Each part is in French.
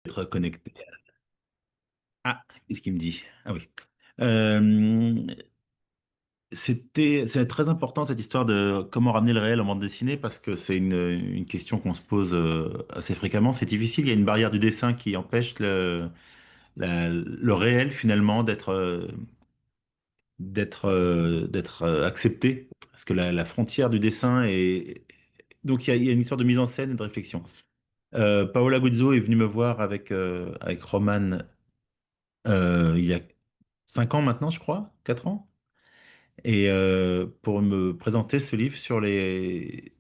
Être connecté. Ah, qu'est-ce qu'il me dit? Ah oui. Euh, c'est très important cette histoire de comment ramener le réel en bande dessinée parce que c'est une question qu'on se pose assez fréquemment. C'est difficile, il y a une barrière du dessin qui empêche le réel finalement d'être accepté parce que la frontière du dessin est. Donc il y a une histoire de mise en scène et de réflexion. Paola Guzzo est venue me voir avec Roman il y a 5 ans maintenant, je crois, 4 ans. Et pour me présenter ce livre sur les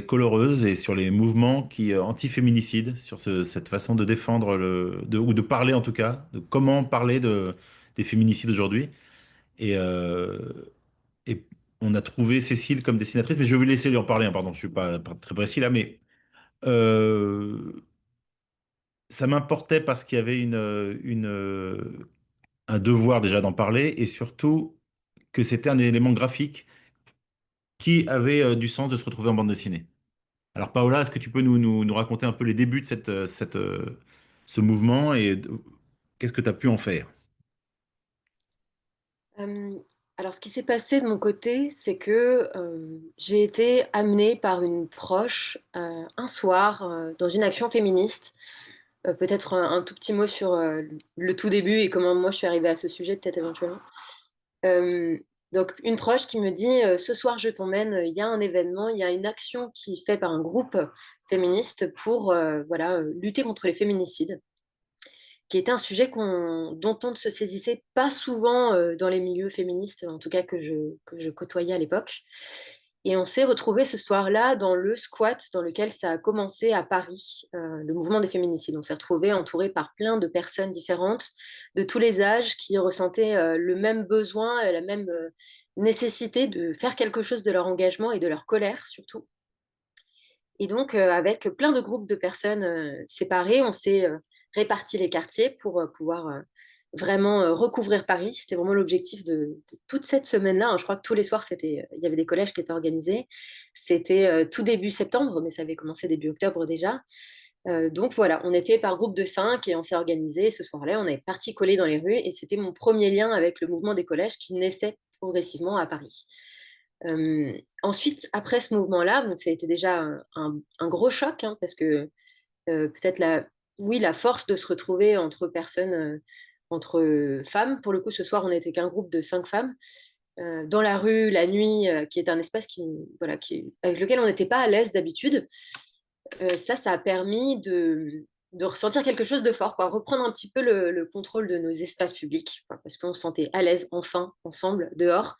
coloreuses et sur les mouvements anti-féminicides, sur cette façon de défendre ou de parler en tout cas, de comment parler des féminicides aujourd'hui. Et, euh, et on a trouvé Cécile comme dessinatrice, mais je vais vous laisser lui en parler, hein, pardon, je suis pas très précis là, mais euh, ça m'importait parce qu'il y avait un devoir déjà d'en parler et surtout que c'était un élément graphique qui avait du sens de se retrouver en bande dessinée. Alors Paola, est-ce que tu peux nous raconter un peu les débuts de ce mouvement et qu'est-ce que tu as pu en faire? Euh, alors, ce qui s'est passé de mon côté, c'est que j'ai été amenée par une proche un soir dans une action féministe. Peut-être un tout petit mot sur le tout début et comment moi je suis arrivée à ce sujet, peut-être éventuellement. Euh, donc, une proche qui me dit ce soir, je t'emmène, il y a un événement, il y a une action qui est faite par un groupe féministe pour voilà, lutter contre les féminicides, qui était un sujet dont on ne se saisissait pas souvent dans les milieux féministes, en tout cas que je côtoyais à l'époque. Et on s'est retrouvés ce soir-là dans le squat dans lequel ça a commencé à Paris, le mouvement des féminicides. On s'est retrouvés entourés par plein de personnes différentes, de tous les âges, qui ressentaient le même besoin, la même nécessité de faire quelque chose de leur engagement et de leur colère surtout. Et donc, avec plein de groupes de personnes séparées, on s'est réparti les quartiers pour pouvoir vraiment recouvrir Paris. C'était vraiment l'objectif de toute cette semaine-là, hein. Je crois que tous les soirs, il y avait des collèges qui étaient organisés. C'était tout début septembre, mais ça avait commencé début octobre déjà. Donc voilà, on était par groupe de 5 et on s'est organisé. Ce soir-là, on est parti coller dans les rues et c'était mon premier lien avec le mouvement des collèges qui naissait progressivement à Paris. Ensuite, après ce mouvement-là, bon, ça a été déjà un gros choc, hein, parce que peut-être oui, la force de se retrouver entre personnes, entre femmes. Pour le coup, ce soir, on n'était qu'un groupe de 5 femmes dans la rue, la nuit, qui est un espace voilà, avec lequel on n'était pas à l'aise d'habitude. Ça a permis de ressentir quelque chose de fort, quoi. Reprendre un petit peu le contrôle de nos espaces publics, quoi, parce qu'on se sentait à l'aise enfin ensemble dehors.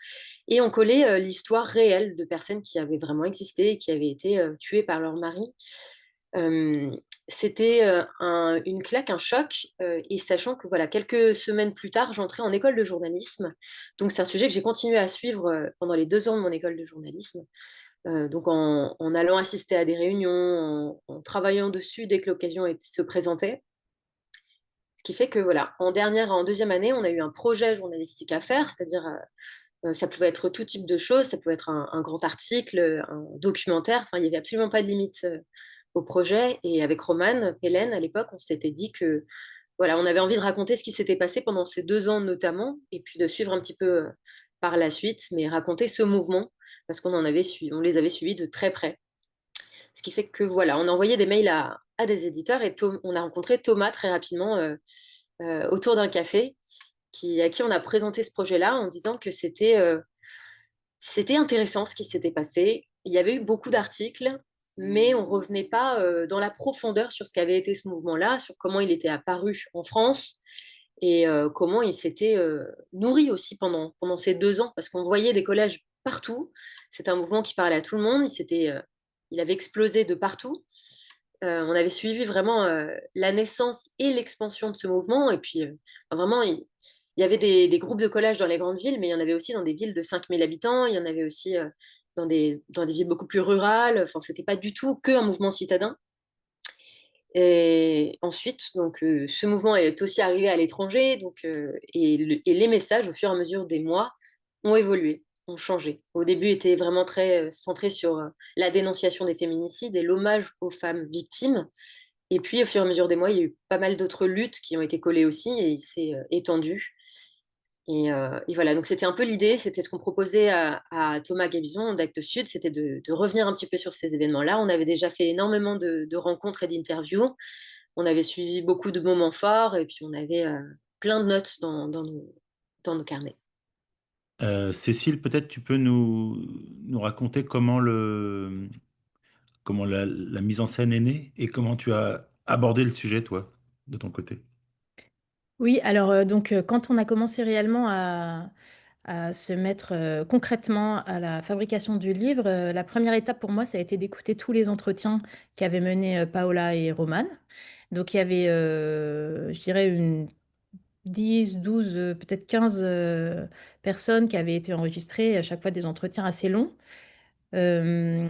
Et on collait l'histoire réelle de personnes qui avaient vraiment existé et qui avaient été tuées par leur mari. Euh, C'était une claque, un choc, et sachant que voilà, quelques semaines plus tard, j'entrais en école de journalisme. Donc c'est un sujet que j'ai continué à suivre pendant les 2 ans de mon école de journalisme. Donc en allant assister à des réunions, en travaillant dessus dès que l'occasion se présentait. Ce qui fait que voilà, en deuxième année, on a eu un projet journalistique à faire, c'est-à-dire ça pouvait être tout type de choses, ça pouvait être un grand article, un documentaire, enfin il n'y avait absolument pas de limite au projet. Et avec Romane Pélène, à l'époque, on s'était dit que voilà, on avait envie de raconter ce qui s'était passé pendant ces 2 ans notamment, et puis de suivre un petit peu par la suite, mais raconter ce mouvement, parce on les avait suivis de très près. Ce qui fait que voilà, on a envoyé des mails à des éditeurs et on a rencontré Thomas très rapidement autour d'un café, à qui on a présenté ce projet-là en disant que c'était intéressant ce qui s'était passé. Il y avait eu beaucoup d'articles, mais on revenait pas dans la profondeur sur ce qu'avait été ce mouvement-là, sur comment il était apparu en France et comment il s'était nourri aussi pendant ces 2 ans, parce qu'on voyait des collèges partout. C'était un mouvement qui parlait à tout le monde. Il avait explosé de partout. On avait suivi vraiment la naissance et l'expansion de ce mouvement. Et puis, vraiment, il y avait des groupes de collèges dans les grandes villes, mais il y en avait aussi dans des villes de 5000 habitants. Il y en avait aussi dans des villes beaucoup plus rurales. Enfin, c'était pas du tout qu'un mouvement citadin. Et ensuite, donc, ce mouvement est aussi arrivé à l'étranger, donc, et les messages, au fur et à mesure des mois, ont évolué, ont changé. Au début, étaient vraiment très centrés sur la dénonciation des féminicides et l'hommage aux femmes victimes. Et puis, au fur et à mesure des mois, il y a eu pas mal d'autres luttes qui ont été collées aussi et il s'est étendu. Et voilà, donc c'était un peu l'idée, c'était ce qu'on proposait à Thomas Gabizon d'Actes Sud, c'était de revenir un petit peu sur ces événements-là. On avait déjà fait énormément de rencontres et d'interviews, on avait suivi beaucoup de moments forts et puis on avait plein de notes dans nos carnets. Cécile, peut-être tu peux nous raconter comment la mise en scène est née et comment tu as abordé le sujet, toi, de ton côté. Oui, alors donc quand on a commencé réellement à se mettre concrètement à la fabrication du livre, la première étape pour moi, ça a été d'écouter tous les entretiens qu'avaient menés Paola et Roman. Donc il y avait, je dirais, une 10, 12, peut-être 15 personnes qui avaient été enregistrées, à chaque fois des entretiens assez longs. De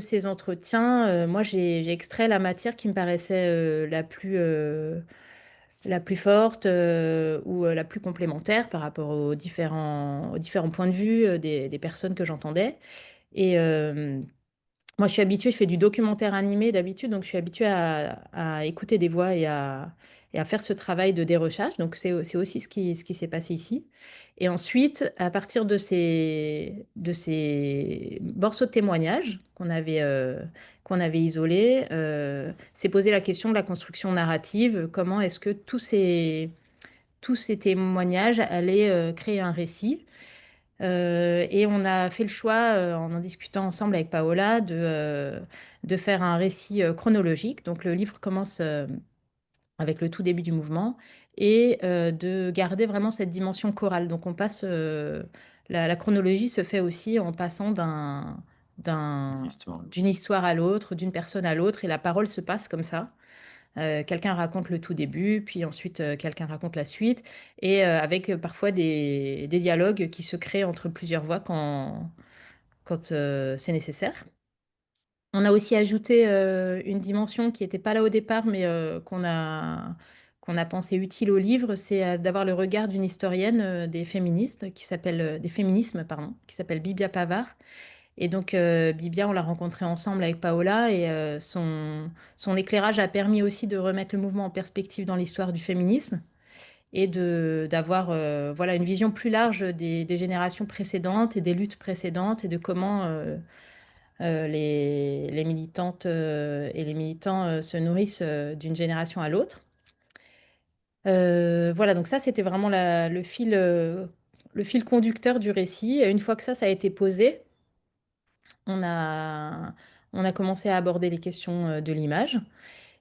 ces entretiens, moi, j'ai extrait la matière qui me paraissait la plus forte ou la plus complémentaire par rapport aux différents points de vue des personnes que j'entendais. Et moi, je suis habituée, je fais du documentaire animé d'habitude, donc je suis habituée à écouter des voix et à faire ce travail de dérochage. Donc, c'est aussi ce qui s'est passé ici. Et ensuite, à partir de ces morceaux de témoignages qu'on avait isolés, s'est posé la question de la construction narrative. Comment est-ce que tous ces témoignages allaient créer un récit? Et on a fait le choix, en discutant ensemble avec Paola, de faire un récit chronologique. Donc le livre commence avec le tout début du mouvement et de garder vraiment cette dimension chorale. Donc la chronologie se fait aussi en passant Une histoire. d'une histoire à l'autre, d'une personne à l'autre, et la parole se passe comme ça. Quelqu'un raconte le tout début, puis ensuite quelqu'un raconte la suite, et avec parfois des dialogues qui se créent entre plusieurs voix quand c'est nécessaire. On a aussi ajouté une dimension qui n'était pas là au départ, mais qu'on a pensé utile au livre, c'est d'avoir le regard d'une historienne des féministes, des féminismes, pardon, qui s'appelle Bibia Pavard. Et donc, Bibia, on l'a rencontrée ensemble avec Paola et son éclairage a permis aussi de remettre le mouvement en perspective dans l'histoire du féminisme et d'avoir voilà, une vision plus large des générations précédentes et des luttes précédentes et de comment les militantes et les militants se nourrissent d'une génération à l'autre. Voilà, donc ça, c'était vraiment le fil conducteur du récit. Et une fois que ça a été posé, on a, on a commencé à aborder les questions de l'image.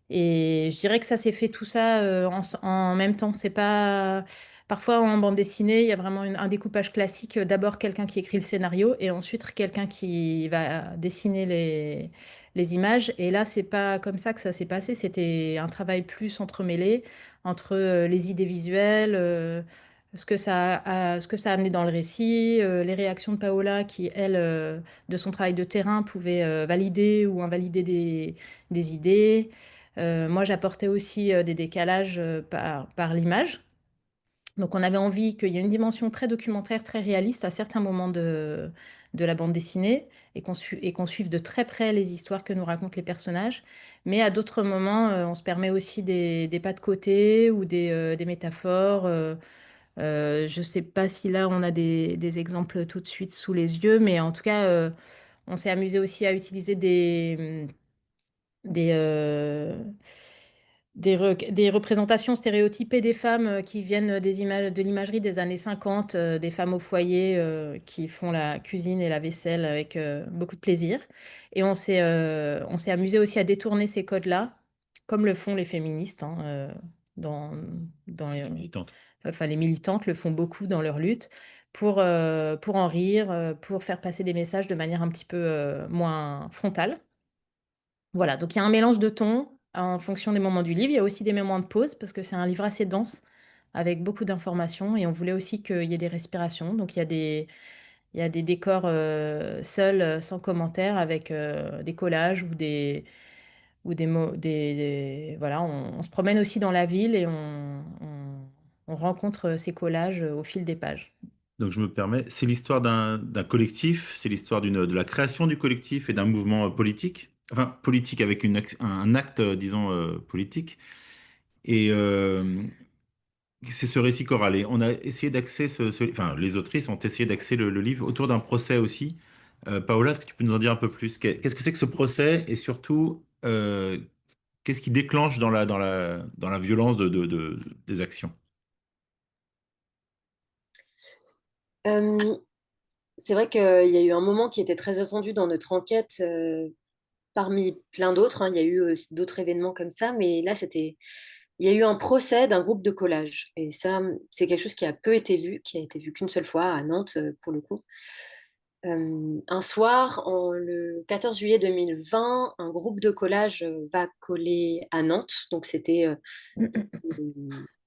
Et je dirais que ça s'est fait tout ça en même temps. C'est pas... Parfois, en bande dessinée, il y a vraiment un découpage classique. D'abord, quelqu'un qui écrit le scénario et ensuite quelqu'un qui va dessiner les images. Et là, c'est pas comme ça que ça s'est passé. C'était un travail plus entremêlé entre les idées visuelles, ce que ça a amené dans le récit, les réactions de Paola qui, elle, de son travail de terrain, pouvait valider ou invalider des idées. Moi, j'apportais aussi des décalages par l'image. Donc, on avait envie qu'il y ait une dimension très documentaire, très réaliste à certains moments de la bande dessinée et qu'on suive de très près les histoires que nous racontent les personnages. Mais à d'autres moments, on se permet aussi des pas de côté ou des métaphores. Je ne sais pas si là, on a des exemples tout de suite sous les yeux, mais en tout cas, on s'est amusé aussi à utiliser des, euh, des représentations stéréotypées des femmes qui viennent des images, de l'imagerie des années 50, des femmes au foyer qui font la cuisine et la vaisselle avec beaucoup de plaisir. Et on s'est amusé aussi à détourner ces codes-là, comme le font les féministes, hein, dans, dans Les militantes. enfin, les militantes le font beaucoup dans leur lutte pour en rire, pour faire passer des messages de manière un petit peu moins frontale. Voilà, donc il y a un mélange de tons en fonction des moments du livre. Il y a aussi des moments de pause parce que c'est un livre assez dense avec beaucoup d'informations et on voulait aussi qu'il y ait des respirations. Donc il y a des décors seuls, sans commentaire, avec des collages ou voilà, on se promène aussi dans la ville et on rencontre ces collages au fil des pages. Donc je me permets, c'est l'histoire d'un collectif, c'est l'histoire de la création du collectif et d'un mouvement politique. enfin politique avec un acte, disons, politique. Et c'est ce récit choral. Et on a essayé d'axer enfin, les autrices ont essayé d'axer le livre autour d'un procès aussi. Paola, est-ce que tu peux nous en dire un peu plus? Qu'est-ce que c'est que ce procès et surtout, qu'est-ce qui déclenche dans la violence des actions? Euh, c'est vrai qu'il y a eu un moment qui était très attendu dans notre enquête, parmi plein d'autres, hein. Il y a eu aussi d'autres événements comme ça, mais là, il y a eu un procès d'un groupe de collage. Et ça, c'est quelque chose qui a peu été vu, qui a été vu qu'une seule fois à Nantes, pour le coup. Un soir, le 14 juillet 2020, un groupe de collage va coller à Nantes. Donc, c'était un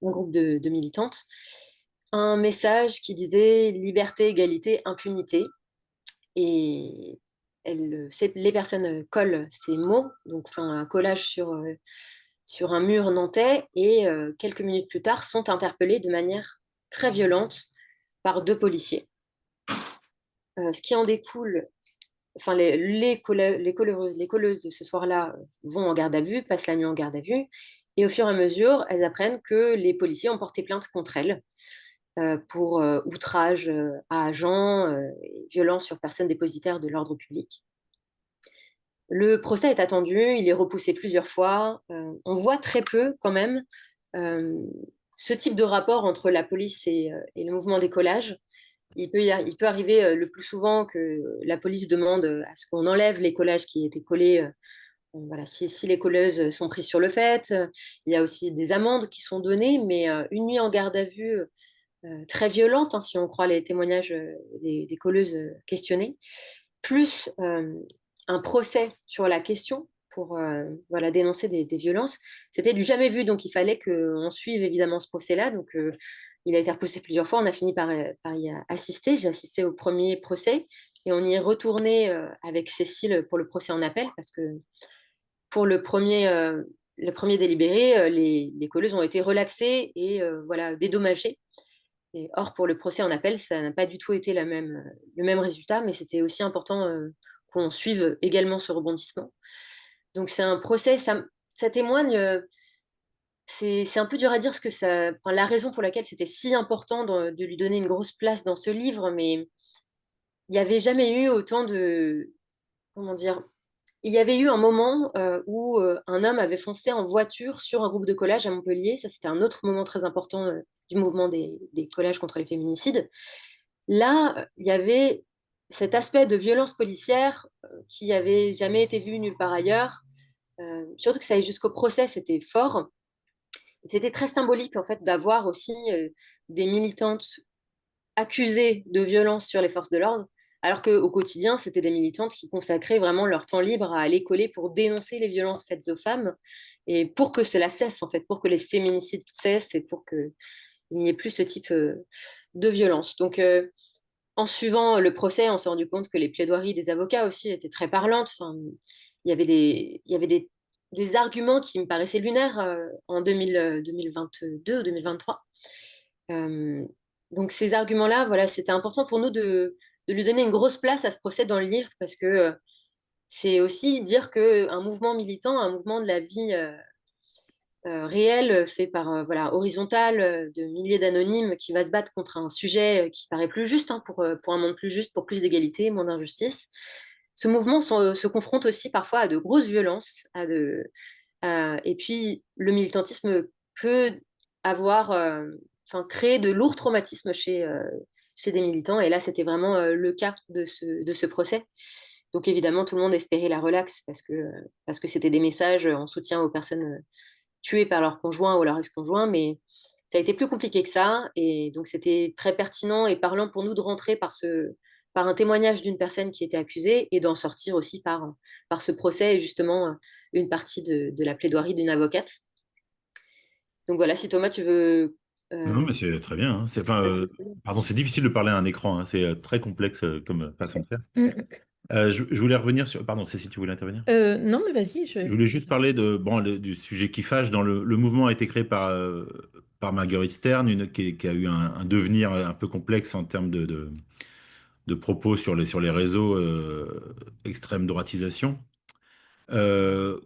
groupe de militantes. Un message qui disait liberté, égalité, impunité. Et les personnes collent ces mots, donc font un collage sur un mur nantais, et quelques minutes plus tard sont interpellées de manière très violente par deux policiers. Ce qui en découle, enfin les colleuses de ce soir-là vont en garde à vue, passent la nuit en garde à vue, et au fur et à mesure, elles apprennent que les policiers ont porté plainte contre elles pour outrage à agents et violence sur personnes dépositaires de l'ordre public. Le procès est attendu, il est repoussé plusieurs fois. On voit très peu quand même euh, ce type de rapport entre la police et le mouvement des collages. Il peut arriver le plus souvent que la police demande à ce qu'on enlève les collages qui étaient collés. Voilà, si les colleuses sont prises sur le fait, il y a aussi des amendes qui sont données, mais une nuit en garde à vue très violente, hein, si on croit les témoignages des colleuses questionnées, plus un procès sur la question pour voilà, dénoncer des violences. C'était du jamais vu, donc il fallait qu'on suive évidemment ce procès-là. Donc il a été repoussé plusieurs fois, on a fini par y assister. J'ai assisté au premier procès et on y est retourné avec Cécile pour le procès en appel parce que pour le premier délibéré, les colleuses ont été relaxées et voilà, dédommagées. Et or, pour le procès en appel, ça n'a pas du tout été le même résultat, mais c'était aussi important qu'on suive également ce rebondissement. Donc c'est un procès, ça témoigne, c'est un peu dur à dire ce que ça, enfin, la raison pour laquelle c'était si important de lui donner une grosse place dans ce livre, mais il n'y avait jamais eu autant de, comment dire, il y avait eu un moment où un homme avait foncé en voiture sur un groupe de collage à Montpellier. Ça, c'était un autre moment très important du mouvement des collages contre les féminicides. Là, il y avait cet aspect de violence policière qui avait jamais été vu nulle part ailleurs. Surtout que ça allait jusqu'au procès, c'était fort. C'était très symbolique en fait d'avoir aussi des militantes accusées de violence sur les forces de l'ordre, alors qu'au quotidien, c'était des militantes qui consacraient vraiment leur temps libre à aller coller pour dénoncer les violences faites aux femmes et pour que cela cesse, en fait, pour que les féminicides cessent et pour qu'il n'y ait plus ce type de violence. Donc, en suivant le procès, on s'est rendu compte que les plaidoiries des avocats aussi étaient très parlantes. Enfin, il y avait des arguments qui me paraissaient lunaires en 2022 ou 2023. Euh, donc ces arguments-là, voilà, c'était important pour nous de lui donner une grosse place à ce procès dans le livre parce que c'est aussi dire qu'un mouvement militant, un mouvement de la vie réelle, fait par voilà, horizontal, de milliers d'anonymes qui va se battre contre un sujet qui paraît plus juste, hein, pour un monde plus juste, pour plus d'égalité, moins d'injustice. Ce mouvement se confronte aussi parfois à de grosses violences, et puis le militantisme peut avoir, enfin, créer de lourds traumatismes chez des militants. Et là, c'était vraiment le cas de ce procès. Donc évidemment, tout le monde espérait la relaxe parce que c'était des messages en soutien aux personnes tués par leur conjoint ou leur ex-conjoint, mais ça a été plus compliqué que ça. Et donc, c'était très pertinent et parlant pour nous de rentrer par un témoignage d'une personne qui était accusée et d'en sortir aussi par ce procès et justement une partie de la plaidoirie d'une avocate. Donc voilà, si Thomas, tu veux... Non, euh, mais c'est très bien, hein. Enfin, pardon, c'est difficile de parler à un écran, hein. C'est très complexe comme façon de faire. Je voulais revenir sur. Pardon, Cécile, tu voulais intervenir? Non, mais vas-y, Je voulais juste parler bon, du sujet qui fâche. Le mouvement a été créé par Marguerite Stern, qui a eu un devenir un peu complexe en termes de propos sur les réseaux, extrême droitisation. Euh,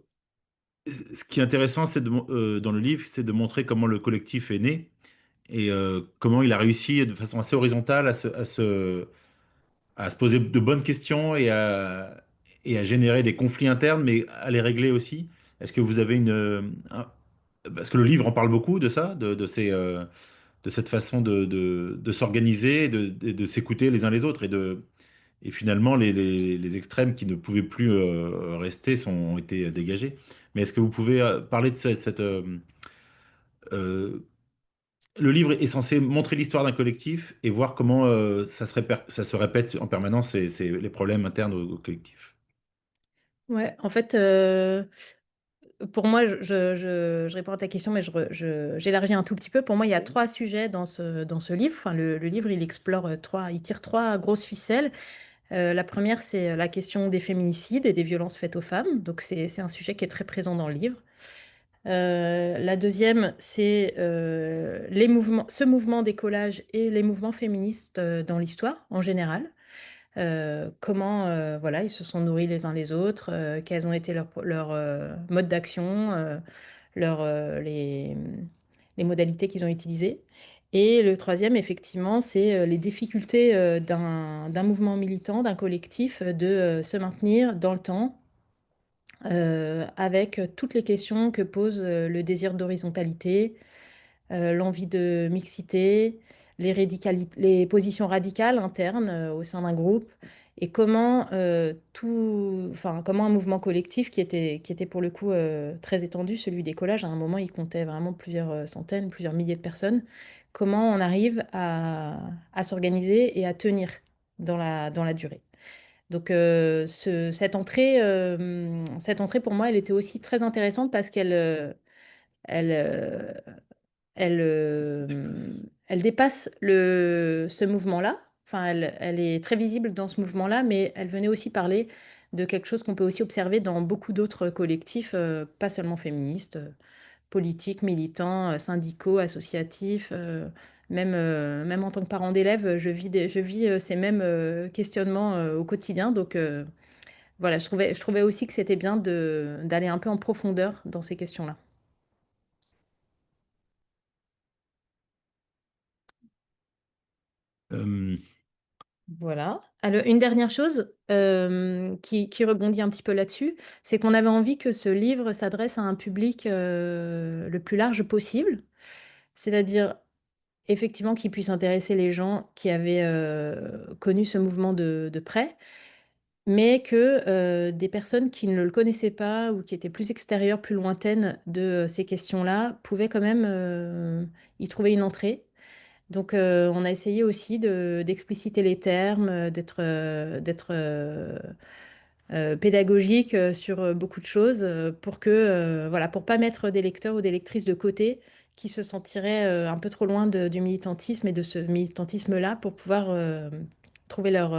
Ce qui est intéressant, dans le livre, c'est de montrer comment le collectif est né et comment il a réussi de façon assez horizontale à se poser de bonnes questions et à générer des conflits internes, mais à les régler aussi. Est-ce que vous avez parce que le livre en parle beaucoup de ça, de cette façon de s'organiser, de s'écouter les uns les autres et finalement les extrêmes qui ne pouvaient plus rester ont été dégagés. Mais est-ce que vous pouvez parler de euh, le livre est censé montrer l'histoire d'un collectif et voir comment ça se répète en permanence, les problèmes internes au collectif. Ouais, en fait, pour moi, je réponds à ta question, mais j'élargis un tout petit peu. Pour moi, il y a trois sujets dans ce livre. Enfin, le livre, il explore il tire trois grosses ficelles. La première, c'est la question des féminicides et des violences faites aux femmes. Donc, c'est un sujet qui est très présent dans le livre. La deuxième, c'est ce mouvement d'écolage et les mouvements féministes dans l'histoire en général. Comment voilà, ils se sont nourris les uns les autres, quels ont été leurs modes d'action, les modalités qu'ils ont utilisées. Et le troisième, effectivement, c'est les difficultés d'un mouvement militant, d'un collectif, de se maintenir dans le temps avec toutes les questions que pose le désir d'horizontalité, l'envie de mixité, les positions radicales internes au sein d'un groupe, et comment, enfin, comment un mouvement collectif qui était pour le coup très étendu, celui des collages, à un moment il comptait vraiment plusieurs centaines, plusieurs milliers de personnes, comment on arrive à s'organiser et à tenir dans la durée. Donc cette entrée, pour moi, elle était aussi très intéressante parce elle, euh, Dépasse. elle dépasse ce mouvement-là. Enfin, elle est très visible dans ce mouvement-là, mais elle venait aussi parler de quelque chose qu'on peut aussi observer dans beaucoup d'autres collectifs, pas seulement féministes, politiques, militants, syndicaux, associatifs. Même en tant que parent d'élève, je vis ces mêmes questionnements au quotidien. Donc voilà, je trouvais aussi que c'était bien d'aller un peu en profondeur dans ces questions-là. Euh, Voilà. Alors, une dernière chose qui rebondit un petit peu là-dessus, c'est qu'on avait envie que ce livre s'adresse à un public le plus large possible, c'est-à-dire effectivement qu'il puisse intéresser les gens qui avaient connu ce mouvement de près, mais que des personnes qui ne le connaissaient pas ou qui étaient plus extérieures, plus lointaines de ces questions-là, pouvaient quand même y trouver une entrée. Donc, on a essayé aussi d'expliciter les termes, d'être pédagogique sur beaucoup de choses pour que, voilà, pour pas mettre des lecteurs ou des lectrices de côté qui se sentiraient un peu trop loin du militantisme et de ce militantisme-là pour pouvoir trouver leur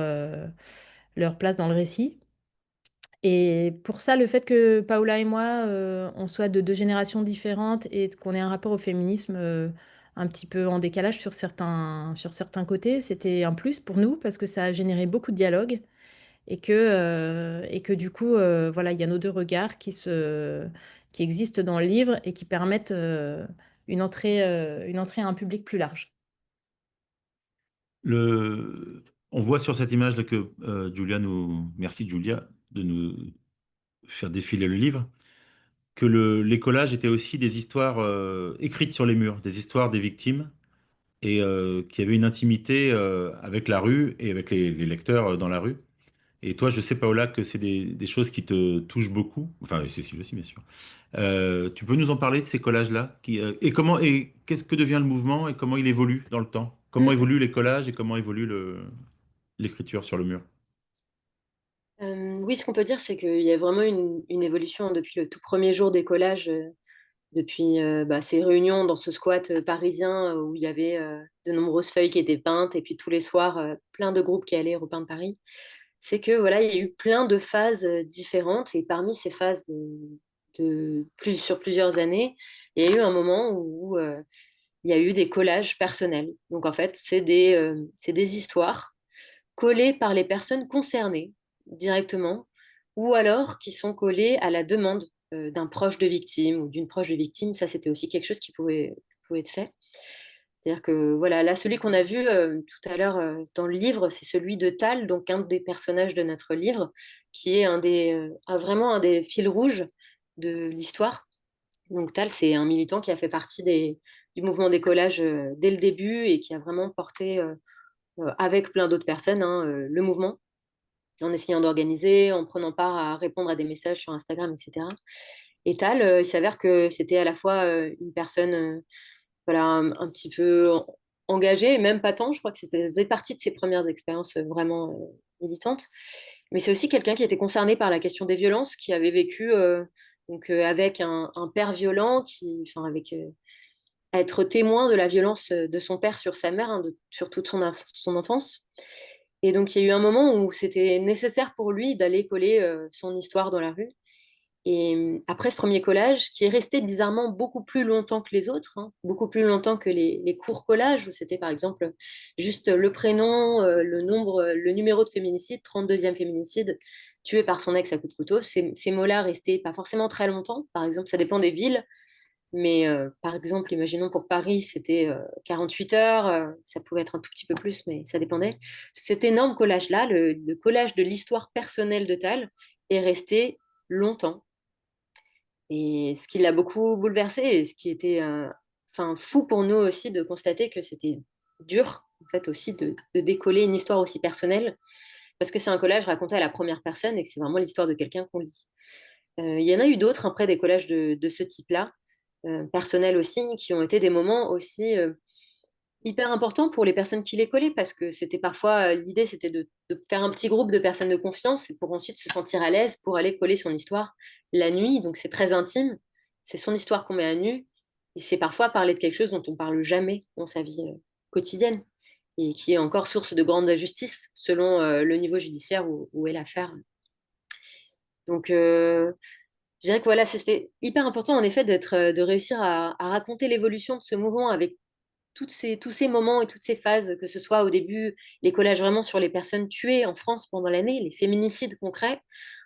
place dans le récit. Et pour ça, le fait que Paola et moi, on soit de deux générations différentes et qu'on ait un rapport au féminisme un petit peu en décalage sur certains côtés, c'était un plus pour nous parce que ça a généré beaucoup de dialogues et que du coup, voilà, il y a nos deux regards qui existent dans le livre et qui permettent une entrée à un public plus large. le, on voit sur cette image là que merci Julia de nous faire défiler le livre, que les collages étaient aussi des histoires écrites sur les murs, des histoires des victimes et qui avaient une intimité avec la rue et avec les lecteurs dans la rue. Et toi, je sais, Paola, que c'est des choses qui te touchent beaucoup. Enfin, et Cécile aussi, bien sûr. Tu peux nous en parler de ces collages-là et qu'est-ce que devient le mouvement et comment il évolue dans le temps? Comment Mm. évoluent les collages et comment évolue l'écriture sur le mur? Oui, ce qu'on peut dire, c'est qu'il y a vraiment une évolution depuis le tout premier jour des collages, depuis ces réunions dans ce squat parisien où il y avait de nombreuses feuilles qui étaient peintes et puis tous les soirs, plein de groupes qui allaient repeindre Paris. C'est que voilà, il y a eu plein de phases différentes et parmi ces phases sur plusieurs années, il y a eu un moment où il y a eu des collages personnels. Donc en fait, c'est des histoires collées par les personnes concernées directement. ou alors qui sont collés à la demande d'un proche de victime ou d'une proche de victime. Ça, c'était aussi quelque chose qui pouvait être fait. C'est-à-dire que voilà, là, celui qu'on a vu tout à l'heure dans le livre, c'est celui de Tal, donc un des personnages de notre livre, qui est vraiment un des fils rouges de l'histoire. Donc Tal, c'est un militant qui a fait partie du mouvement des collages dès le début et qui a vraiment porté, avec plein d'autres personnes, hein, le mouvement, en essayant d'organiser, en prenant part à répondre à des messages sur Instagram, etc. Et Tal, il s'avère que c'était à la fois une personne voilà, un petit peu engagée, et même pas tant, je crois que ça faisait partie de ses premières expériences vraiment militantes. Mais c'est aussi quelqu'un qui était concerné par la question des violences, qui avait vécu avec un père violent, enfin, avec être témoin de la violence de son père sur sa mère, hein, sur toute son enfance. Et donc, il y a eu un moment où c'était nécessaire pour lui d'aller coller son histoire dans la rue. Et après ce premier collage, qui est resté bizarrement beaucoup plus longtemps que les autres, hein, beaucoup plus longtemps que les courts collages, où c'était par exemple juste le prénom, le numéro de féminicide, 32e féminicide, tué par son ex à coups de couteau. Ces mots-là restaient pas forcément très longtemps. Par exemple, ça dépend des villes. Mais par exemple, imaginons pour Paris, c'était 48 heures, ça pouvait être un tout petit peu plus, mais ça dépendait. Cet énorme collage-là, le collage de l'histoire personnelle de Tal, est resté longtemps. Et ce qui l'a beaucoup bouleversé, et ce qui était enfin, fou pour nous aussi de constater que c'était dur, en fait, aussi de décoller une histoire aussi personnelle, parce que c'est un collage raconté à la première personne et que c'est vraiment l'histoire de quelqu'un qu'on lit. Il y en a eu d'autres après des collages de ce type-là, personnels aussi, qui ont été des moments aussi hyper importants pour les personnes qui les collaient, parce que c'était parfois, l'idée c'était de faire un petit groupe de personnes de confiance pour ensuite se sentir à l'aise pour aller coller son histoire la nuit. Donc c'est très intime, c'est son histoire qu'on met à nu, et c'est parfois parler de quelque chose dont on parle jamais dans sa vie quotidienne, et qui est encore source de grande injustice selon le niveau judiciaire où est l'affaire. Donc, je dirais que voilà, c'était hyper important en effet de réussir à raconter l'évolution de ce mouvement avec tous ces moments et toutes ces phases, que ce soit au début les collages vraiment sur les personnes tuées en France pendant l'année, les féminicides concrets,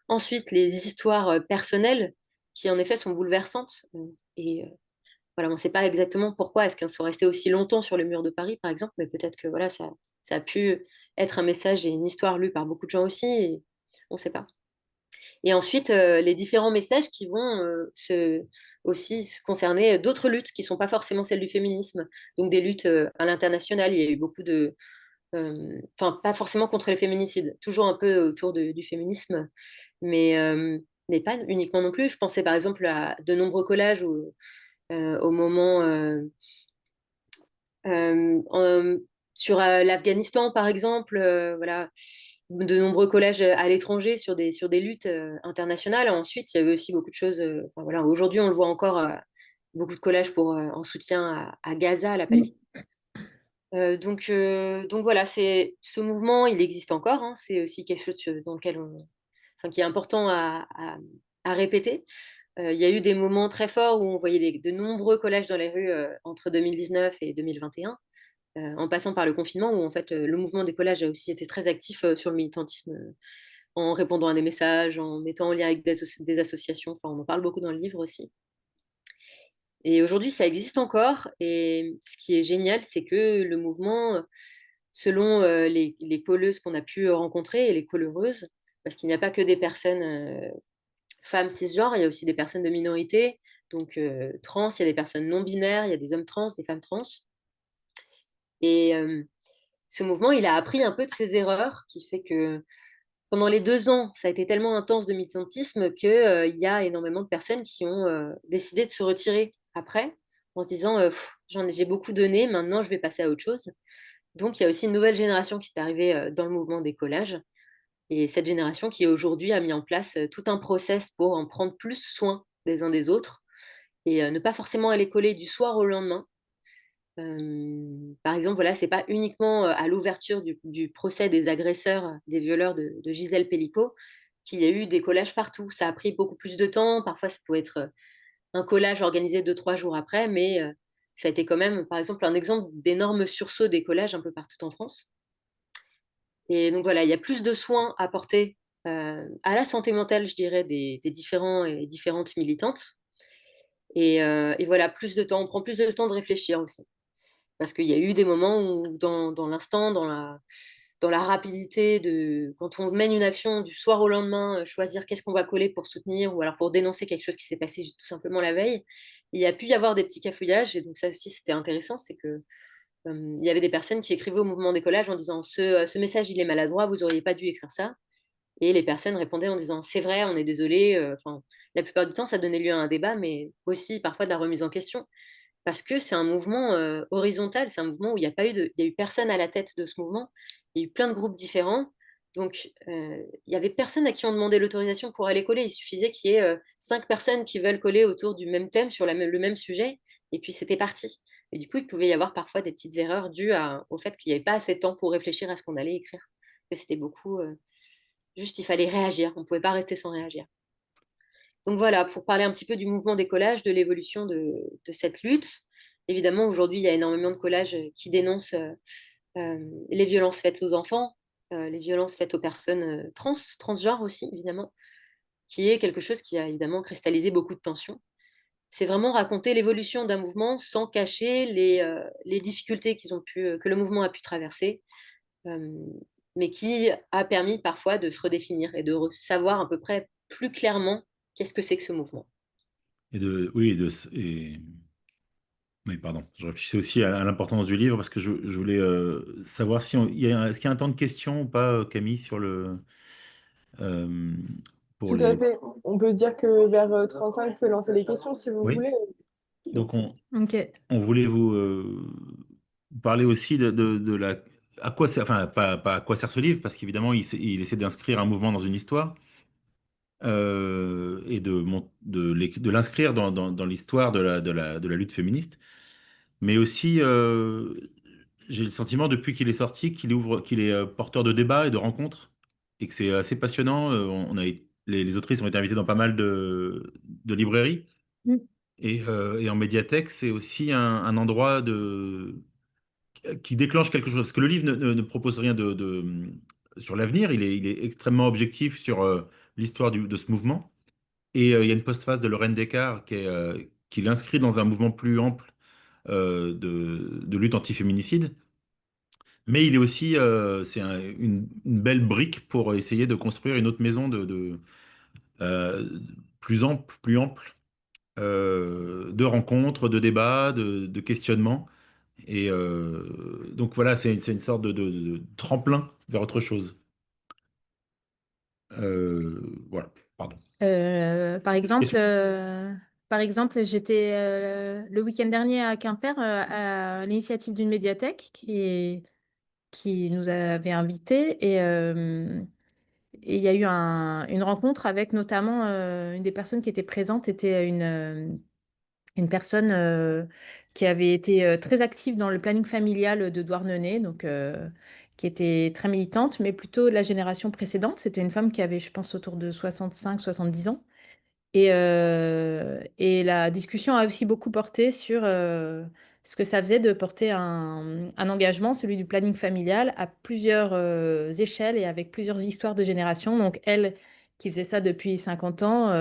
ensuite les histoires personnelles qui en effet sont bouleversantes. Et voilà, on ne sait pas exactement pourquoi est-ce qu'elles sont restées aussi longtemps sur le mur de Paris, par exemple, mais peut-être que voilà, ça a pu être un message et une histoire lue par beaucoup de gens aussi, et on ne sait pas. Et ensuite, les différents messages qui vont aussi concerner d'autres luttes qui ne sont pas forcément celles du féminisme. Donc des luttes à l'international, il y a eu beaucoup enfin, pas forcément contre les féminicides, toujours un peu autour du féminisme, mais, euh, mais pas uniquement non plus. Je pensais par exemple à de nombreux collages au moment sur l'Afghanistan, par exemple, voilà, de nombreux collages à l'étranger sur des luttes internationales. Ensuite, il y avait aussi beaucoup de choses. Enfin, voilà, aujourd'hui, on le voit encore, beaucoup de collages en soutien à Gaza, à la Palestine. Donc voilà, ce mouvement, il existe encore, hein. C'est aussi quelque chose dans lequel enfin, qui est important à répéter. Il y a eu des moments très forts où on voyait de nombreux collages dans les rues entre 2019 et 2021, en passant par le confinement, où en fait le mouvement des collages a aussi été très actif sur le militantisme, en répondant à des messages, en mettant en lien avec des associations. Enfin, on en parle beaucoup dans le livre aussi. Et aujourd'hui, ça existe encore. Et ce qui est génial, c'est que le mouvement, selon les colleuses qu'on a pu rencontrer et les collereuses, parce qu'il n'y a pas que des personnes femmes cisgenres, il y a aussi des personnes de minorité, donc trans, il y a des personnes non binaires, il y a des hommes trans, des femmes trans. Et ce mouvement, il a appris un peu de ses erreurs, qui fait que pendant les 2 ans, ça a été tellement intense de militantisme qu'il y a énormément de personnes qui ont décidé de se retirer après, en se disant j'ai beaucoup donné, maintenant je vais passer à autre chose. Donc il y a aussi une nouvelle génération qui est arrivée dans le mouvement des collages. Et cette génération qui aujourd'hui a mis en place tout un process pour en prendre plus soin des uns des autres et ne pas forcément aller coller du soir au lendemain. Par exemple, voilà, c'est pas uniquement à l'ouverture du procès des agresseurs, des violeurs de Gisèle Pellico, qu'il y a eu des collages partout. Ça a pris beaucoup plus de temps. Parfois, ça pouvait être un collage organisé 2, 3 jours après, mais ça a été quand même, par exemple, un exemple d'énorme sursaut des collages un peu partout en France. Et donc voilà, il y a plus de soins apportés à la santé mentale, je dirais, des différents et différentes militantes. Et voilà, plus de temps, on prend plus de temps de réfléchir aussi. Parce qu'il y a eu des moments où, dans l'instant, dans la rapidité quand on mène une action du soir au lendemain, choisir qu'est-ce qu'on va coller pour soutenir ou alors pour dénoncer quelque chose qui s'est passé tout simplement la veille, il y a pu y avoir des petits cafouillages. Et donc, ça aussi, c'était intéressant. C'est que il y avait des personnes qui écrivaient au mouvement d'écolage en disant ce message, il est maladroit, vous n'auriez pas dû écrire ça. Et les personnes répondaient en disant c'est vrai, on est désolé. Enfin, la plupart du temps, ça donnait lieu à un débat, mais aussi parfois de la remise en question. Parce que c'est un mouvement horizontal, c'est un mouvement où il y a eu personne à la tête de ce mouvement. Il y a eu plein de groupes différents. Donc, il y avait personne à qui on demandait l'autorisation pour aller coller. Il suffisait qu'il y ait 5 personnes qui veulent coller autour du même thème, sur le même sujet, et puis c'était parti. Et du coup, il pouvait y avoir parfois des petites erreurs dues au fait qu'il n'y avait pas assez de temps pour réfléchir à ce qu'on allait écrire. Que c'était beaucoup. Juste, il fallait réagir. On ne pouvait pas rester sans réagir. Donc voilà, pour parler un petit peu du mouvement des collages, de l'évolution de cette lutte. Évidemment, aujourd'hui, il y a énormément de collages qui dénoncent les violences faites aux enfants, les violences faites aux personnes transgenres aussi, évidemment, qui est quelque chose qui a évidemment cristallisé beaucoup de tensions. C'est vraiment raconter l'évolution d'un mouvement sans cacher les difficultés que le mouvement a pu traverser, euh, mais qui a permis parfois de se redéfinir et de savoir à peu près plus clairement qu'est-ce que c'est que ce mouvement. Oui, oui, pardon. Je réfléchissais aussi à l'importance du livre parce que je voulais savoir si est-ce qu'il y a un temps de questions ou pas, Camille, euh, pour Tout à les. fait. On peut se dire que vers 35, vous pouvez lancer les questions si vous Oui. voulez. Donc Ok. on voulait vous parler aussi de la à quoi sert, enfin pas à quoi sert ce livre parce qu'évidemment il essaie d'inscrire un mouvement dans une histoire et de l'inscrire dans l'histoire de la lutte féministe. Mais aussi, j'ai le sentiment, depuis qu'il est sorti, qu'il est porteur de débats et de rencontres, et que c'est assez passionnant. Les autrices ont été invitées dans pas mal de librairies, Mm. et en médiathèque, c'est aussi un endroit qui déclenche quelque chose. Parce que le livre ne propose rien sur l'avenir, il est extrêmement objectif sur l'histoire de ce mouvement. Et il y a une postface de Lorraine Descartes qui l'inscrit dans un mouvement plus ample de lutte antiféminicide. Mais il est aussi, c'est une belle brique pour essayer de construire une autre maison euh, plus ample, de rencontres, de débats, de questionnements. Et donc voilà, c'est une sorte de tremplin vers autre chose. Voilà, pardon. Euh, par exemple, Est-ce- euh, par exemple, j'étais le week-end dernier à Quimper à l'initiative d'une médiathèque qui nous avait invités et il y a eu une rencontre avec notamment une des personnes qui était présente était une personne qui avait été très active dans le planning familial de Douarnenez, donc qui était très militante, mais plutôt de la génération précédente. C'était une femme qui avait, je pense, autour de 65-70 ans. Et la discussion a aussi beaucoup porté sur ce que ça faisait de porter un engagement, celui du planning familial, à plusieurs échelles et avec plusieurs histoires de générations. Donc, elle, qui faisait ça depuis 50 ans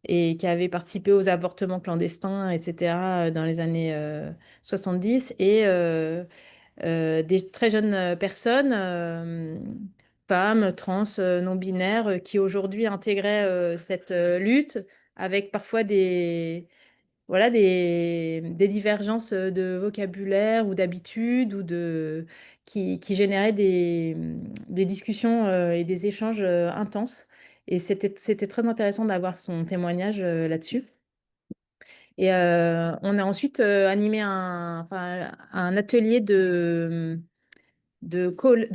et qui avait participé aux avortements clandestins, etc., dans les années 70, et des très jeunes personnes, femmes, trans, non-binaires, qui aujourd'hui intégraient cette lutte avec parfois voilà, des divergences de vocabulaire ou d'habitude qui généraient des discussions et des échanges intenses. Et c'était très intéressant d'avoir son témoignage là-dessus. Et on a ensuite animé enfin, un atelier de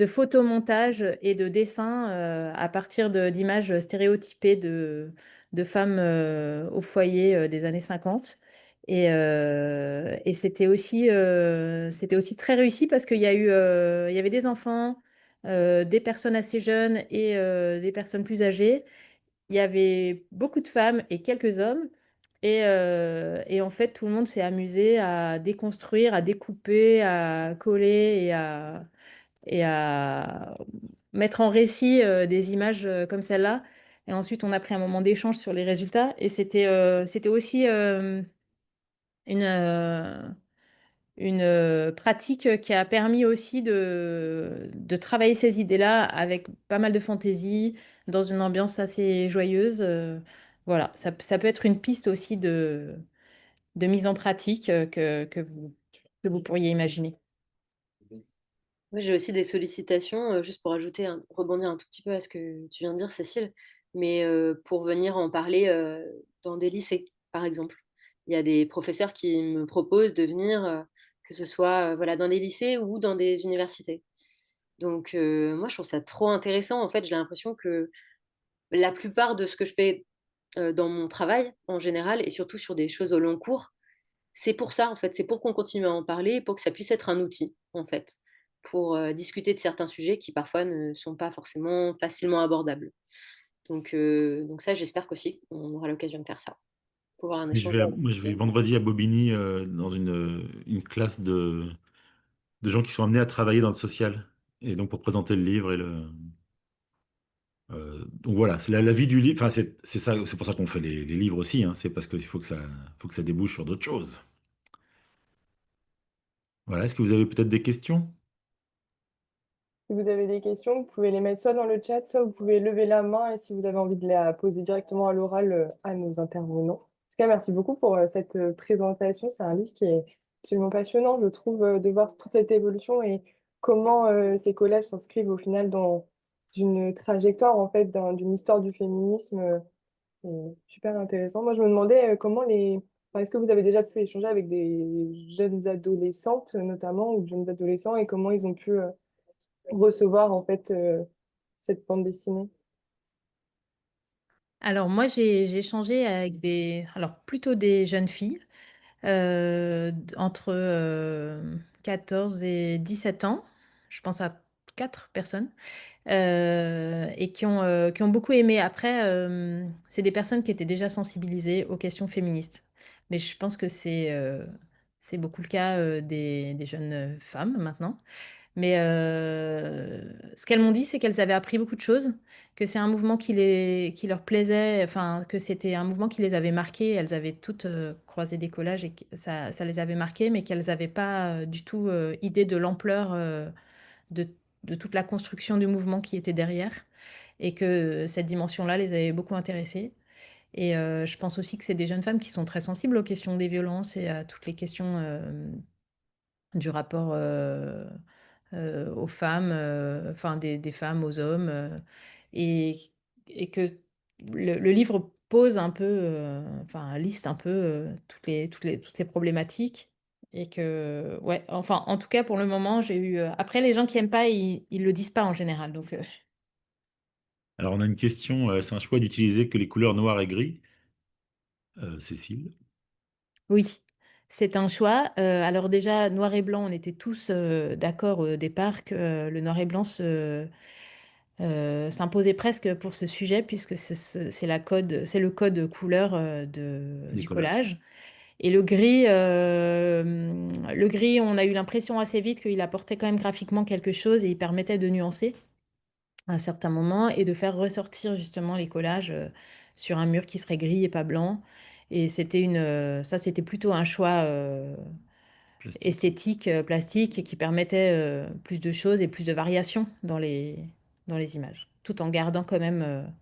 photomontage et de dessin à partir d'images stéréotypées de femmes au foyer des années 50. Et c'était aussi très réussi parce il y avait des enfants, des personnes assez jeunes et des personnes plus âgées. Il y avait beaucoup de femmes et quelques hommes. Et en fait, tout le monde s'est amusé à déconstruire, à découper, à coller et à mettre en récit des images comme celle-là. Et ensuite, on a pris un moment d'échange sur les résultats. Et c'était aussi une, pratique qui a permis aussi de travailler ces idées-là avec pas mal de fantaisie, dans une ambiance assez joyeuse. Voilà, ça peut être une piste aussi de mise en pratique que vous pourriez imaginer. Oui, j'ai aussi des sollicitations, juste pour rebondir un tout petit peu à ce que tu viens de dire, Cécile, mais pour venir en parler dans des lycées, par exemple. Il y a des professeurs qui me proposent de venir, que ce soit voilà, dans des lycées ou dans des universités. Donc, moi, je trouve ça trop intéressant. En fait, j'ai l'impression que la plupart de ce que je fais dans mon travail, en général, et surtout sur des choses au long cours, c'est pour ça, en fait. C'est pour qu'on continue à en parler, pour que ça puisse être un outil, en fait, pour discuter de certains sujets qui parfois ne sont pas forcément facilement abordables. Donc ça, j'espère qu'aussi, on aura l'occasion de faire ça, pour avoir un Mais échange moi, je vais avec. vendredi à Bobigny dans une classe de gens qui sont amenés à travailler dans le social. Et donc pour présenter le livre donc voilà, c'est la vie du livre. Enfin, c'est ça, c'est pour ça qu'on fait les livres aussi, hein. C'est parce qu'il faut que ça débouche sur d'autres choses. Voilà, est-ce que vous avez peut-être des questions? Si vous avez des questions, vous pouvez les mettre soit dans le chat, soit vous pouvez lever la main et si vous avez envie de la poser directement à l'oral à nos intervenants. En tout cas, merci beaucoup pour cette présentation. C'est un livre qui est absolument passionnant, je trouve, de voir toute cette évolution et comment ces collèges s'inscrivent au final dans une trajectoire, en fait, d'une histoire du féminisme. C'est super intéressant. Moi, je me demandais enfin, est-ce que vous avez déjà pu échanger avec des jeunes adolescentes, notamment, ou de jeunes adolescents, et comment ils ont pu recevoir en fait cette bande dessinée. Alors moi, j'ai échangé avec alors plutôt des jeunes filles, entre 14 et 17 ans. Je pense à 4 personnes. Et qui ont beaucoup aimé. Après, c'est des personnes qui étaient déjà sensibilisées aux questions féministes. Mais je pense que c'est beaucoup le cas des jeunes femmes maintenant. Mais ce qu'elles m'ont dit, c'est qu'elles avaient appris beaucoup de choses, que c'est un mouvement qui leur plaisait, enfin, que c'était un mouvement qui les avait marquées. Elles avaient toutes croisé des collages et que ça les avait marquées, mais qu'elles n'avaient pas du tout idée de l'ampleur de, de toute la construction du mouvement qui était derrière, et que cette dimension-là les avait beaucoup intéressées. Et je pense aussi que c'est des jeunes femmes qui sont très sensibles aux questions des violences et à toutes les questions du rapport aux femmes, enfin des femmes aux hommes, et, et que le livre pose un peu, enfin liste un peu toutes ces problématiques. Et que, ouais, enfin, en tout cas, pour le moment, j'ai eu. Après, les gens qui aiment pas, ils le disent pas en général. Donc, Alors on a une question, c'est un choix d'utiliser que les couleurs noir et gris. Cécile, oui, c'est un choix. Alors, déjà, noir et blanc, on était tous d'accord au départ que le noir et blanc s'imposait presque pour ce sujet, puisque c'est le code couleur des du collages. collage. Et le gris, on a eu l'impression assez vite qu'il apportait quand même graphiquement quelque chose et il permettait de nuancer à un certain moment et de faire ressortir justement les collages sur un mur qui serait gris et pas blanc. Et ça, c'était plutôt un choix Plastique. esthétique, plastique, qui permettait plus de choses et plus de variations dans les images, tout en gardant quand même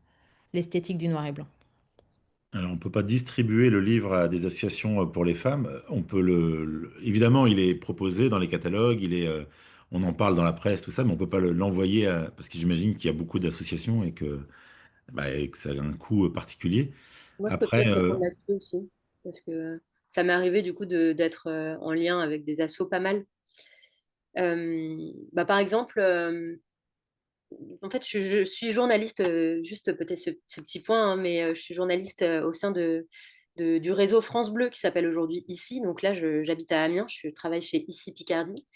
l'esthétique du noir et blanc. Alors, on ne peut pas distribuer le livre à des associations pour les femmes. On peut évidemment, il est proposé dans les catalogues, on en parle dans la presse, tout ça, mais on ne peut pas l'envoyer parce que j'imagine qu'il y a beaucoup d'associations et que ça a un coût particulier. Moi, je peux Après, peut-être répondre là-dessus aussi, parce que ça m'est arrivé du coup d'être en lien avec des assos pas mal. Par exemple, en fait, je suis journaliste, juste peut-être ce petit point, hein, mais je suis journaliste au sein du réseau France Bleu qui s'appelle aujourd'hui Ici. Donc là, j'habite à Amiens, je travaille chez Ici Picardie.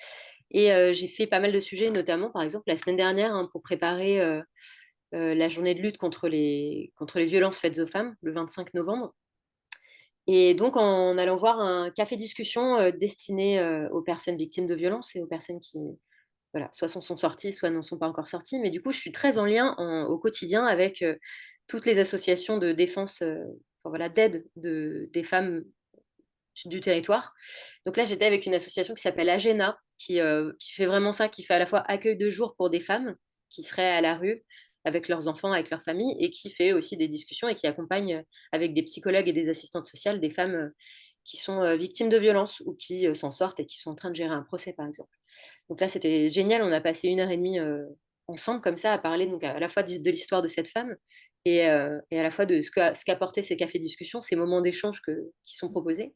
Et j'ai fait pas mal de sujets, notamment par exemple la semaine dernière, hein, pour préparer la journée de lutte contre les violences faites aux femmes, le 25 novembre. Et donc, en allant voir un café discussion destiné aux personnes victimes de violences et aux personnes voilà, soit sont sortis, soit n'en sont pas encore sortis. Mais du coup, je suis très en lien au quotidien avec toutes les associations de défense, enfin, voilà, d'aide des femmes du territoire. Donc là, j'étais avec une association qui s'appelle Agena, qui fait vraiment ça, qui fait à la fois accueil de jour pour des femmes qui seraient à la rue avec leurs enfants, avec leur famille, et qui fait aussi des discussions et qui accompagne avec des psychologues et des assistantes sociales des femmes qui sont victimes de violences ou qui s'en sortent et qui sont en train de gérer un procès, par exemple. Donc là, c'était génial. On a passé 1 heure et demie ensemble, comme ça, à parler donc, à la fois de l'histoire de cette femme et à la fois de ce qu'apportaient ces cafés discussions, ces moments d'échange qui sont proposés.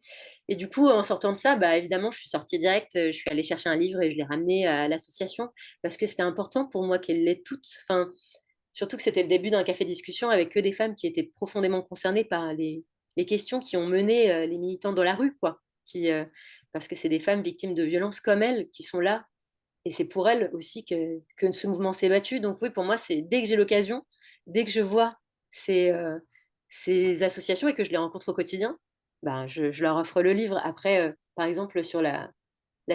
Et du coup, en sortant de ça, bah, évidemment, je suis sortie direct. Je suis allée chercher un livre et je l'ai ramené à l'association parce que c'était important pour moi qu'elles l'aient toutes. Enfin, surtout que c'était le début d'un café discussion avec que des femmes qui étaient profondément concernées par les questions qui ont mené les militants dans la rue, quoi. Parce que c'est des femmes victimes de violences comme elles qui sont là et c'est pour elle aussi que ce mouvement s'est battu. Donc oui, pour moi, c'est dès que j'ai l'occasion, dès que je vois ces associations et que je les rencontre au quotidien, ben, je leur offre le livre. Après, par exemple, sur la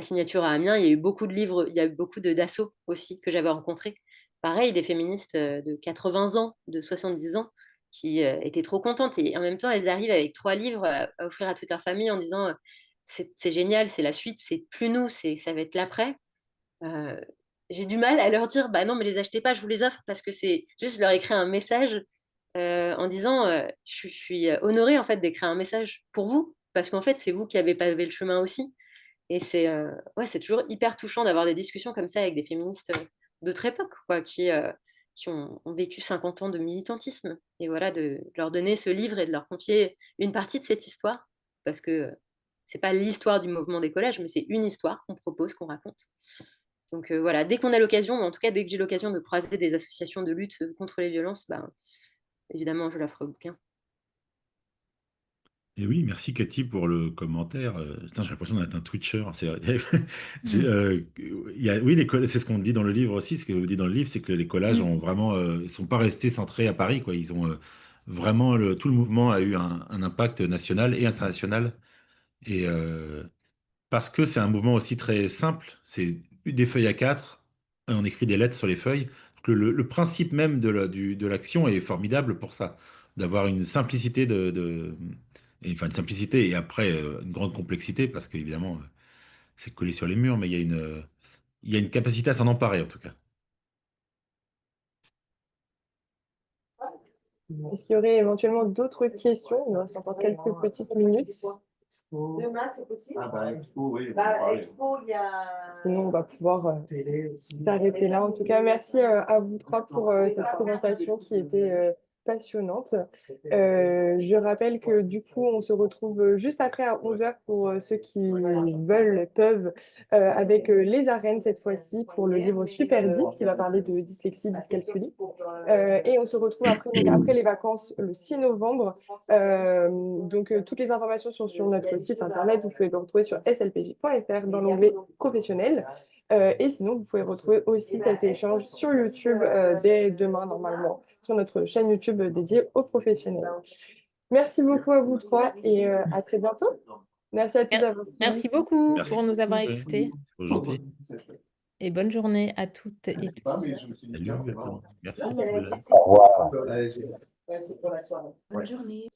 signature à Amiens, il y a eu beaucoup de livres, il y a eu beaucoup d'assos aussi que j'avais rencontrés. Pareil, des féministes de 80 ans, de 70 ans, qui étaient trop contentes. Et en même temps, elles arrivent avec 3 livres à offrir à toute leur famille en disant c'est génial, c'est la suite, c'est plus nous, ça va être l'après. Euh, j'ai du mal à leur dire, bah non, mais les achetez pas, je vous les offre parce que c'est juste, je leur écris un message en disant, je suis honorée en fait d'écrire un message pour vous parce qu'en fait, c'est vous qui avez pavé le chemin aussi. Et ouais, c'est toujours hyper touchant d'avoir des discussions comme ça avec des féministes d'autre époque, quoi, qui ont vécu 50 ans de militantisme. Et voilà, de leur donner ce livre et de leur confier une partie de cette histoire parce que c'est pas l'histoire du mouvement des collages, mais c'est une histoire qu'on propose, qu'on raconte. Donc voilà, dès qu'on a l'occasion, ou en tout cas dès que j'ai l'occasion de croiser des associations de lutte contre les violences, ben, évidemment, je l'offre au bouquin. Et oui, merci Cathy pour le commentaire. Putain, j'ai l'impression d'être un Twitcher. Mm. Oui, c'est ce qu'on dit dans le livre aussi. Ce que vous dites dans le livre, c'est que les collages Mm. ont vraiment, ils sont pas restés centrés à Paris, quoi. Ils ont vraiment tout le mouvement a eu un impact national et international. Et parce que c'est un mouvement aussi très simple. C'est des feuilles A4, et on écrit des lettres sur les feuilles. Donc le principe même de l'action est formidable pour ça, d'avoir une simplicité enfin une simplicité et après une grande complexité parce qu'évidemment c'est collé sur les murs, mais il y a une capacité à s'en emparer en tout cas. Est-ce qu'il y aurait éventuellement d'autres questions? Il nous reste encore quelques petites minutes. Demain, c'est possible? Ah bah, Expo, oui. Bah, Expo, il y a. Sinon, on va pouvoir s'arrêter là. En tout cas, merci à vous trois pour cette présentation qui était passionnante. Je rappelle que du coup, on se retrouve juste après à 11 h pour ceux qui veulent, peuvent, avec les arènes cette fois-ci pour le livre Super 10 qui va parler de dyslexie, dyscalculie. Et on se retrouve après, donc après les vacances le 6 novembre. Donc, toutes les informations sont sur notre site internet. Vous pouvez le retrouver sur slpj.fr dans l'onglet professionnel. Et sinon, vous pouvez retrouver aussi cet échange sur YouTube dès demain, normalement, sur notre chaîne YouTube dédiée aux professionnels. Merci beaucoup à vous trois et à très bientôt. Merci à tous d'avoir suivi. Merci beaucoup Merci pour nous avoir beaucoup, écoutés trop gentil. et bonne journée à toutes et tous. Salut, merci. Au revoir. Ouais, c'est pour la soirée. Bonne journée.